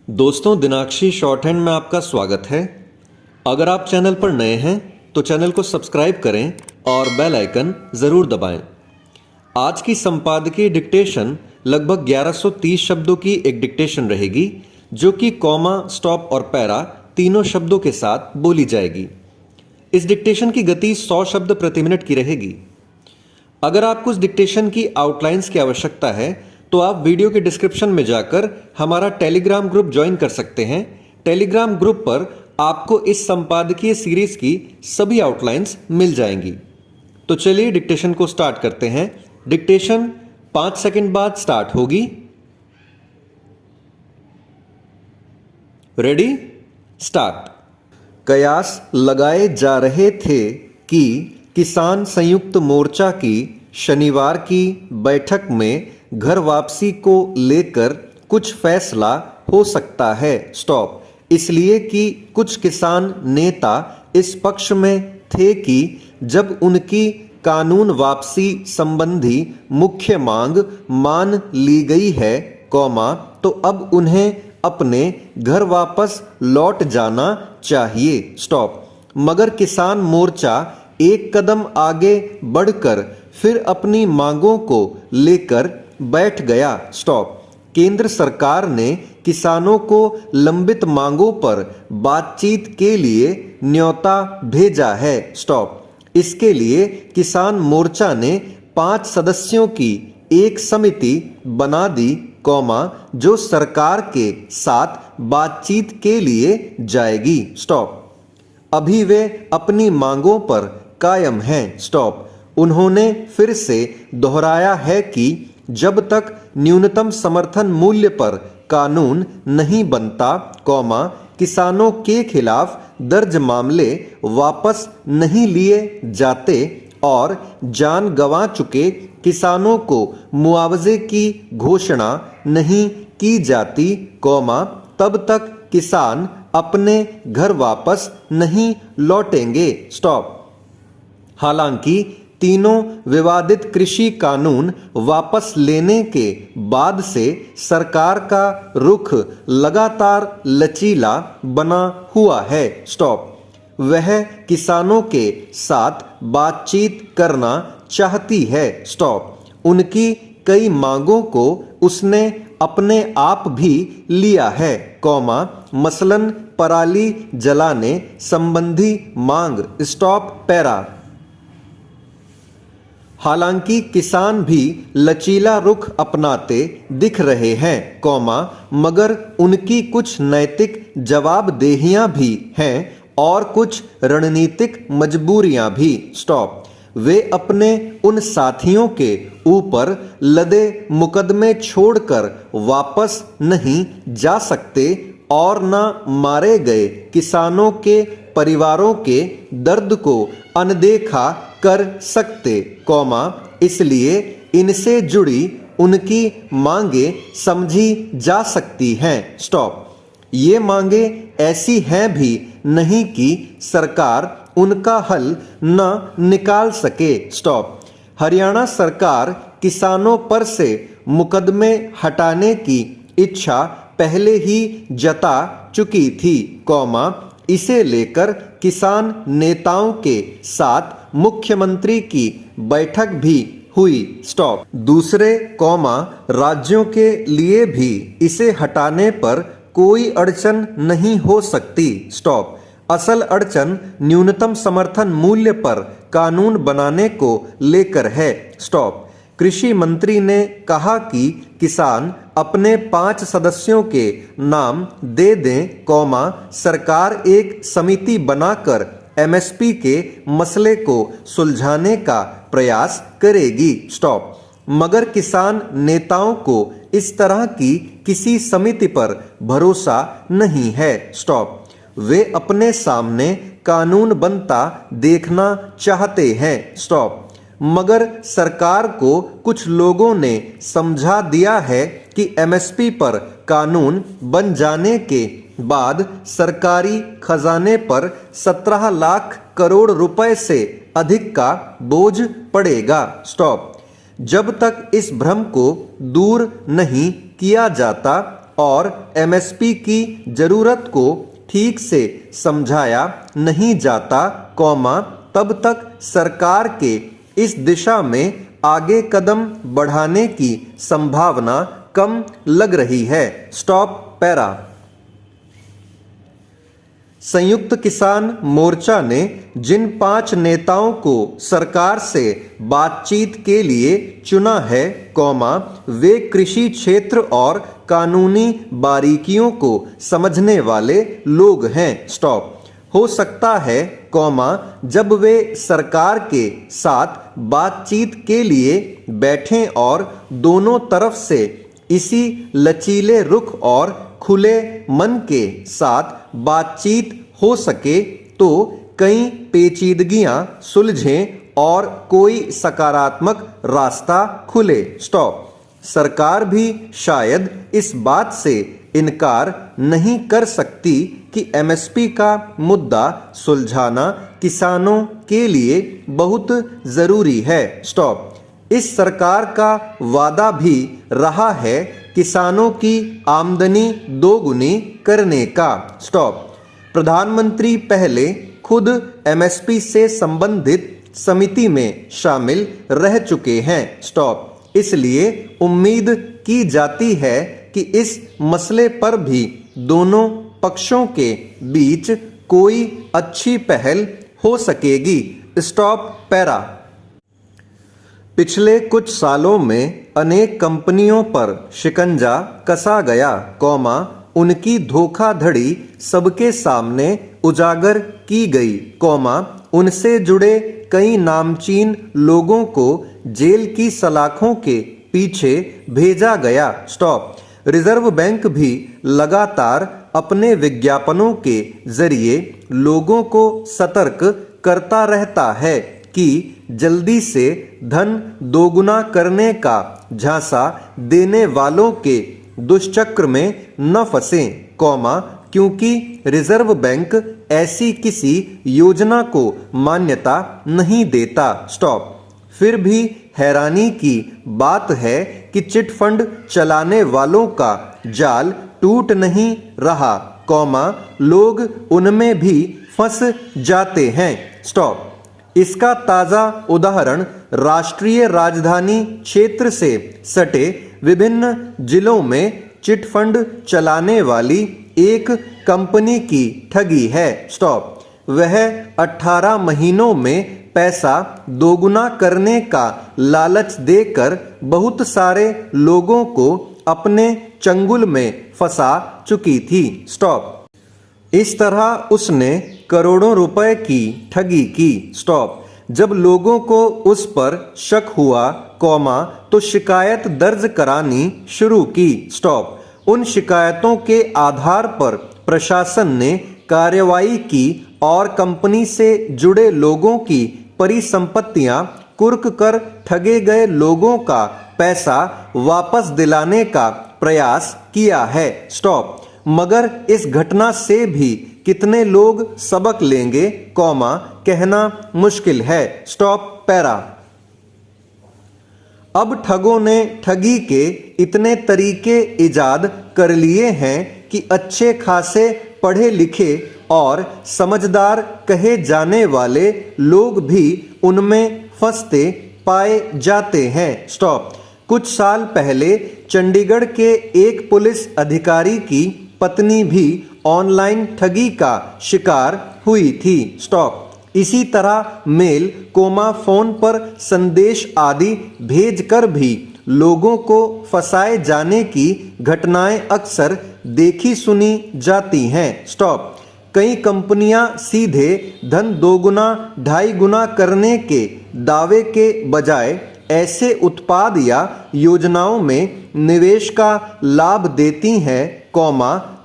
दोस्तों, दिनाक्षी short hand में आपका स्वागत है। अगर आप चैनल पर नए हैं तो चैनल को सब्सक्राइब करें और बेल आइकन ज़रूर दबाएं। आज की संपादकीय डिक्टेशन लगभग 1130 शब्दों की एक डिक्टेशन रहेगी, जो कि कॉमा, स्टॉप और पैरा तीनों शब्दों के साथ बोली जाएगी। इस डिक्टेशन की गति 100 शब्द प्रति मिनट की रहेगी। अगर आपको इस डिक्टेशन की आउटलाइंस की आवश्यकता है तो आप वीडियो के डिस्क्रिप्शन में जाकर हमारा टेलीग्राम ग्रुप ज्वाइन कर सकते हैं। टेलीग्राम ग्रुप पर आपको इस संपादकीय सीरीज की सभी आउटलाइंस मिल जाएंगी। तो चलिए डिक्टेशन को स्टार्ट करते हैं। डिक्टेशन 5 सेकंड बाद स्टार्ट होगी। Ready, start. कयास लगाए जा रहे थे कि किसान संयुक्त मोर्चा की शनिवार की बैठक में घर वापसी को लेकर कुछ फैसला हो सकता है। स्टॉप। इसलिए कि कुछ किसान नेता इस पक्ष में थे कि जब उनकी कानून वापसी संबंधी मुख्य मांग मान ली गई है, तो अब उन्हें अपने घर वापस लौट जाना चाहिए। स्टॉप। मगर किसान मोर्चा एक कदम आगे बढ़कर फिर अपनी मांगों को लेकर बैठ गया। स्टॉप। केंद्र सरकार ने किसानों को लंबित मांगों पर बातचीत के लिए न्योता भेजा है। स्टॉप। इसके लिए किसान मोर्चा ने 5 सदस्यों की एक समिति बना दी, जो सरकार के साथ बातचीत के लिए जाएगी। स्टॉप। अभी वे अपनी मांगों पर कायम हैं। स्टॉप। उन्होंने फिर से दोहराया है कि जब तक न्यूनतम समर्थन मूल्य पर कानून नहीं बनता, किसानों के खिलाफ दर्ज मामले वापस नहीं लिए जाते और जान गंवा चुके किसानों को मुआवजे की घोषणा नहीं की जाती, तब तक किसान अपने घर वापस नहीं लौटेंगे। स्टॉप। हालांकि तीनों विवादित कृषि कानून वापस लेने के बाद से सरकार का रुख लगातार लचीला बना हुआ है। स्टॉप। वह किसानों के साथ बातचीत करना चाहती है। स्टॉप। उनकी कई मांगों को उसने अपने आप भी लिया है, मसलन पराली जलाने संबंधी मांग। Stop, para. हालांकि किसान भी लचीला रुख अपनाते दिख रहे हैं, मगर उनकी कुछ नैतिक जवाबदेहियां भी हैं और कुछ रणनीतिक मजबूरियां भी। स्टॉप। वे अपने उन साथियों के ऊपर लदे मुकदमे छोड़कर वापस नहीं जा सकते और न मारे गए किसानों के परिवारों के दर्द को अनदेखा कर सकते, इसलिए इनसे जुड़ी उनकी मांगे समझी जा सकती हैं। स्टॉप। ये मांगे ऐसी हैं भी नहीं कि सरकार उनका हल न निकाल सके। स्टॉप। हरियाणा सरकार किसानों पर से मुकदमे हटाने की इच्छा पहले ही जता चुकी थी, इसे लेकर किसान नेताओं के साथ मुख्यमंत्री की बैठक भी हुई। स्टॉप। दूसरे राज्यों के लिए भी इसे हटाने पर कोई अड़चन नहीं हो सकती। स्टॉप। असल अड़चन न्यूनतम समर्थन मूल्य पर कानून बनाने को लेकर है। स्टॉप। कृषि मंत्री ने कहा कि किसान अपने 5 सदस्यों के नाम दे दें, सरकार एक समिति बनाकर एमएसपी के मसले को सुलझाने का प्रयास करेगी। स्टॉप। मगर किसान नेताओं को इस तरह की किसी समिति पर भरोसा नहीं है। स्टॉप। वे अपने सामने कानून बनता देखना चाहते हैं। स्टॉप। मगर सरकार को कुछ लोगों ने समझा दिया है कि एमएसपी पर कानून बन जाने के बाद सरकारी खजाने पर 17 लाख करोड़ रुपए से अधिक का बोझ पड़ेगा। स्टॉप। जब तक इस भ्रम को दूर नहीं किया जाता, और एमएसपी की जरूरत को ठीक से समझाया नहीं जाता, तब तक सरकार के इस दिशा में आगे कदम बढ़ाने की संभावना कम लग रही है। Stop para. संयुक्त किसान मोर्चा ने जिन 5 नेताओं को सरकार से बातचीत के लिए चुना है, वे कृषि क्षेत्र और कानूनी बारीकियों को समझने वाले लोग हैं। स्टॉप। हो सकता है, जब वे सरकार के साथ बातचीत के लिए बैठें और दोनों तरफ से इसी लचीले रुख और खुले मन के साथ बातचीत हो सके तो कई पेचीदगियां सुलझें और कोई सकारात्मक रास्ता खुले। स्टॉप। सरकार भी शायद इस बात से इनकार नहीं कर सकती कि एमएसपी का मुद्दा सुलझाना किसानों के लिए बहुत जरूरी है। स्टॉप। इस सरकार का वादा भी रहा है किसानों की आमदनी दोगुनी करने का। स्टॉप। प्रधानमंत्री पहले खुद एमएसपी से संबंधित समिति में शामिल रह चुके हैं। स्टॉप। इसलिए उम्मीद की जाती है कि इस मसले पर भी दोनों पक्षों के बीच कोई अच्छी पहल हो सकेगी। Stop para. पिछले कुछ सालों में अनेक कंपनियों पर शिकंजा कसा गया, उनकी धोखाधड़ी सबके सामने उजागर की गई, उनसे जुड़े कई नामचीन लोगों को जेल की सलाखों के पीछे भेजा गया। स्टॉप। रिजर्व बैंक भी लगातार अपने विज्ञापनों के जरिए लोगों को सतर्क करता रहता है कि जल्दी से धन दोगुना करने का झांसा देने वालों के दुष्चक्र में न फंसें, क्योंकि रिजर्व बैंक ऐसी किसी योजना को मान्यता नहीं देता। स्टॉप। फिर भी हैरानी की बात है कि चिट फंड चलाने वालों का जाल टूट नहीं रहा, लोग उनमें भी फंस जाते हैं। स्टॉप। इसका ताज़ा उदाहरण राष्ट्रीय राजधानी क्षेत्र से सटे विभिन्न जिलों में चिट फंड चलाने वाली एक कंपनी की ठगी है। स्टॉप। वह 18 महीनों में पैसा दोगुना करने का लालच देकर बहुत सारे लोगों को अपने चंगुल में फंसा चुकी थी। स्टॉप। इस तरह उसने करोड़ों रुपए की ठगी की। स्टॉप। जब लोगों को उस पर शक हुआ, तो शिकायत दर्ज करानी शुरू की। स्टॉप। उन शिकायतों के आधार पर प्रशासन ने कार्रवाई की और कंपनी से जुड़े लोगों की परिसंपत्तियां कुर्क कर ठगे गए लोगों का पैसा वापस दिलाने का प्रयास किया है। स्टॉप। मगर इस घटना से भी कितने लोग सबक लेंगे, कहना मुश्किल है। Stop para. अब ठगों ने ठगी के इतने तरीके इजाद कर लिए हैं कि अच्छे खासे पढ़े लिखे और समझदार कहे जाने वाले लोग भी उनमें फंसते पाए जाते हैं। स्टॉप। कुछ साल पहले चंडीगढ़ के एक पुलिस अधिकारी की पत्नी भी ऑनलाइन ठगी का शिकार हुई थी। स्टॉप। इसी तरह मेल, फोन पर संदेश आदि भेजकर भी लोगों को फंसाए जाने की घटनाएं अक्सर देखी सुनी जाती हैं। स्टॉप। कई कंपनियां सीधे धन दोगुना ढाई गुना करने के दावे के बजाय ऐसे उत्पाद या योजनाओं में निवेश का लाभ देती हैं,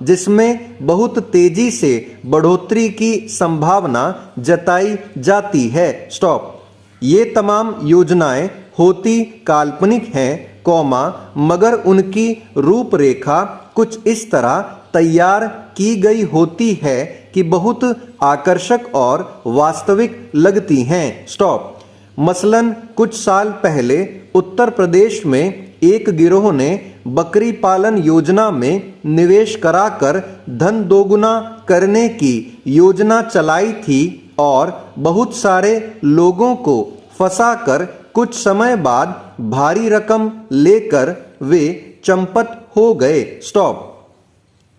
जिसमें बहुत तेजी से बढ़ोतरी की संभावना जताई जाती है। स्टॉप। ये तमाम योजनाएं होती काल्पनिक हैं, मगर उनकी रूपरेखा कुछ इस तरह तैयार की गई होती है कि बहुत आकर्षक और वास्तविक लगती हैं। स्टॉप। मसलन कुछ साल पहले उत्तर प्रदेश में एक गिरोह ने बकरी पालन योजना में निवेश कराकर धन दोगुना करने की योजना चलाई थी और बहुत सारे लोगों को फंसाकर कुछ समय बाद भारी रकम लेकर वे चंपत हो गए। स्टॉप।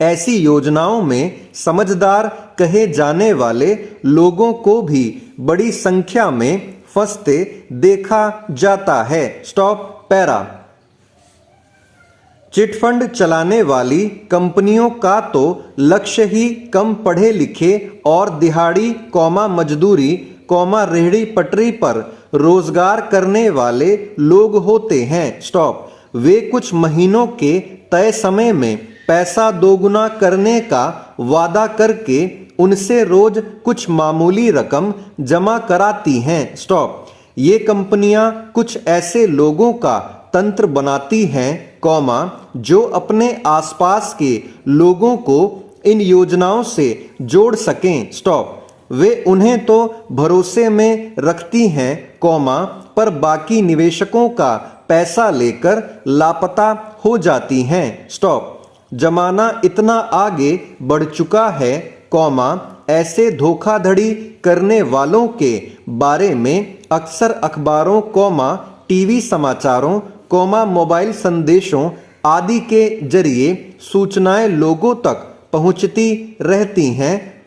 ऐसी योजनाओं में समझदार कहे जाने वाले लोगों को भी बड़ी संख्या में फंसते देखा जाता है। स्टॉप। पैरा। चिटफंड चलाने वाली कंपनियों का तो लक्ष्य ही कम पढ़े लिखे और दिहाड़ी मजदूरी रेहड़ी पटरी पर रोजगार करने वाले लोग होते हैं। स्टॉप। वे कुछ महीनों के तय समय में पैसा दोगुना करने का वादा करके उनसे रोज कुछ मामूली रकम जमा कराती हैं। स्टॉप। ये कंपनियां कुछ ऐसे लोगों का तंत्र बनाती हैं, जो अपने आसपास के लोगों को इन योजनाओं से जोड़ सकें। स्टॉप। वे उन्हें तो भरोसे में रखती हैं, पर बाकी निवेशकों का पैसा लेकर लापता हो जाती हैं। स्टॉप। जमाना इतना आगे बढ़ चुका है, ऐसे धोखाधड़ी करने वालों के बारे में अक्सर अखबारों, टीवी समाचारों, मोबाइल संदेशों आदि के जरिए सूचनाएं लोगों तक पहुंचती रहती हैं,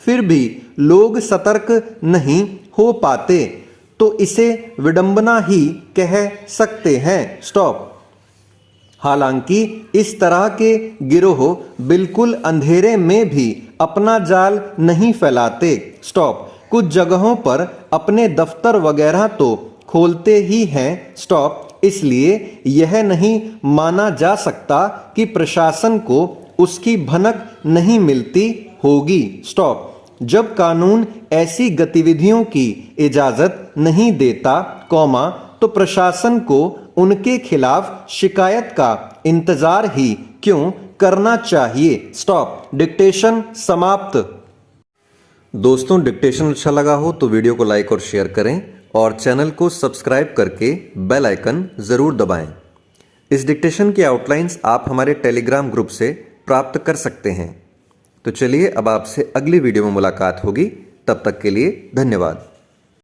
फिर भी लोग सतर्क नहीं हो पाते, तो इसे विडंबना ही कह सकते हैं। स्टॉप। हालांकि इस तरह के गिरोह बिल्कुल अंधेरे में भी अपना जाल नहीं फैलाते। स्टॉप। कुछ जगहों पर अपने दफ्तर वगैरह तो खोलते ही हैं। स्टॉप। इसलिए यह नहीं माना जा सकता कि प्रशासन को उसकी भनक नहीं मिलती होगी। स्टॉप। जब कानून ऐसी गतिविधियों की इजाजत नहीं देता, तो प्रशासन को उनके खिलाफ शिकायत का इंतजार ही क्यों करना चाहिए। स्टॉप। डिक्टेशन समाप्त। दोस्तों, डिक्टेशन अच्छा लगा हो तो वीडियो को लाइक और शेयर करें और चैनल को सब्सक्राइब करके बेल आइकन जरूर दबाएं। इस डिक्टेशन की आउटलाइंस आप हमारे टेलीग्राम ग्रुप से प्राप्त कर सकते हैं। तो चलिए अब आपसे अगली वीडियो में मुलाकात होगी। तब तक के लिए धन्यवाद।